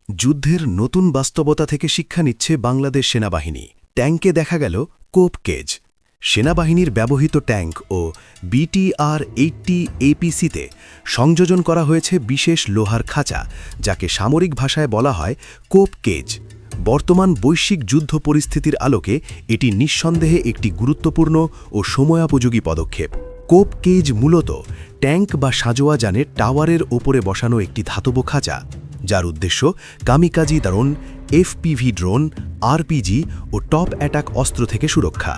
যুদ্ধের নতুন বাস্তবতা থেকে শিক্ষা নিচ্ছে বাংলাদেশ সেনাবাহিনী। ট্যাঙ্কে দেখা গেল কোপ কেজ। সেনাবাহিনীর ব্যবহৃত ট্যাঙ্ক ও BTR-80 APCতে সংযোজন করা হয়েছে বিশেষ লোহার খাঁচা, যাকে সামরিক ভাষায় বলা হয় কোপ কেজ। বর্তমান বৈশ্বিক যুদ্ধ পরিস্থিতির আলোকে এটি নিঃসন্দেহে একটি গুরুত্বপূর্ণ ও সময়োপযোগী পদক্ষেপ। কোপ কেজ মূলত ট্যাঙ্ক বা সাঁজোয়া যানের টাওয়ারের ওপরে বসানো একটি ধাতব খাঁচা, যার উদ্দেশ্য kamikaze drone, FPV drone, RPG ও টপ অ্যাটাক অস্ত্র থেকে সুরক্ষা।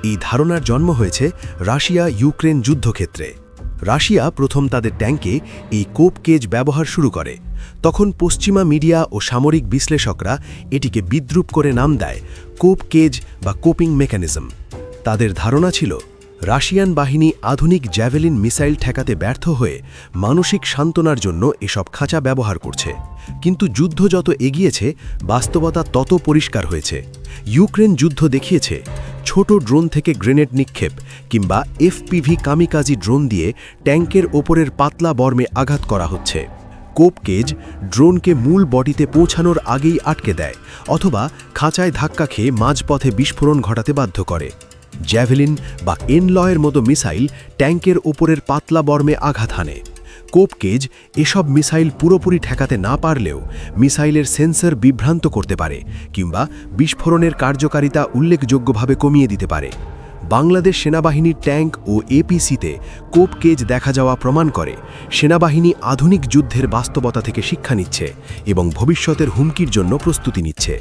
এই ধারণার জন্ম হয়েছে রাশিয়া ইউক্রেন যুদ্ধক্ষেত্রে। রাশিয়া প্রথম তাদের ট্যাঙ্কে এই কোপ কেজ ব্যবহার শুরু করে। তখন পশ্চিমা মিডিয়া ও সামরিক বিশ্লেষকরা এটিকে বিদ্রূপ করে নাম দেয় কোপ কেজ বা কোপিং মেকানিজম। তাদের ধারণা ছিল রাশিয়ান বাহিনী আধুনিক জ্যাভেলিন মিসাইল ঠেকাতে ব্যর্থ হয়ে মানসিক সান্ত্বনার জন্য এসব খাঁচা ব্যবহার করছে। কিন্তু যুদ্ধ যত এগিয়েছে, বাস্তবতা তত পরিষ্কার হয়েছে। ইউক্রেন যুদ্ধ দেখিয়েছে ছোট ড্রোন থেকে গ্রেনেড নিক্ষেপ কিংবা FPV কামিকাজি ড্রোন দিয়ে ট্যাঙ্কের ওপরের পাতলা বর্মে আঘাত করা হচ্ছে। কোপ কেজ ড্রোনকে মূল বডিতে পৌঁছানোর আগেই আটকে দেয় অথবা খাঁচায় ধাক্কা খেয়ে মাঝপথে বিস্ফোরণ ঘটাতে বাধ্য করে। জ্যাভেলিন বা এনলয়ের মতো মিসাইল ট্যাঙ্কের ওপরের পাতলা বর্মে আঘাত হানে। কোপ কেজ এসব মিসাইল পুরোপুরি ঠেকাতে না পারলেও মিসাইলের সেন্সর বিভ্রান্ত করতে পারে কিংবা বিস্ফোরণের কার্যকারিতা উল্লেখযোগ্যভাবে কমিয়ে দিতে পারে। বাংলাদেশ সেনাবাহিনীর ট্যাঙ্ক ও APCতে কোপ কেজ দেখা যাওয়া প্রমাণ করে সেনাবাহিনী আধুনিক যুদ্ধের বাস্তবতা থেকে শিক্ষা নিচ্ছে এবং ভবিষ্যতের হুমকির জন্য প্রস্তুতি নিচ্ছে।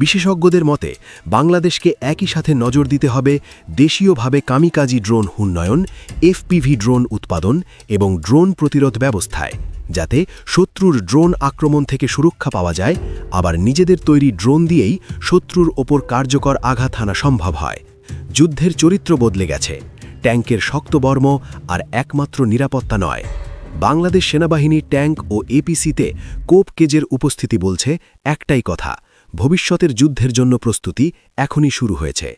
বিশেষজ্ঞদের মতে বাংলাদেশকে একই সাথে নজর দিতে হবে দেশীয়ভাবে কামিকাজি ড্রোন উন্নয়ন, FPV ড্রোন উৎপাদন এবং ড্রোন প্রতিরোধ ব্যবস্থায়, যাতে শত্রুর ড্রোন আক্রমণ থেকে সুরক্ষা পাওয়া যায়, আবার নিজেদের তৈরি ড্রোন দিয়েই শত্রুর ওপর কার্যকর আঘাত হানা সম্ভব হয়। যুদ্ধের চরিত্র বদলে গেছে। ট্যাঙ্কের শক্ত বর্ম আর একমাত্র নিরাপত্তা নয়। বাংলাদেশ সেনাবাহিনীর ট্যাঙ্ক ও APCতে কোপ কেজের উপস্থিতি বলছে একটাই কথা: ভবিষ্যতের যুদ্ধের জন্য প্রস্তুতি এখনই শুরু হয়েছে।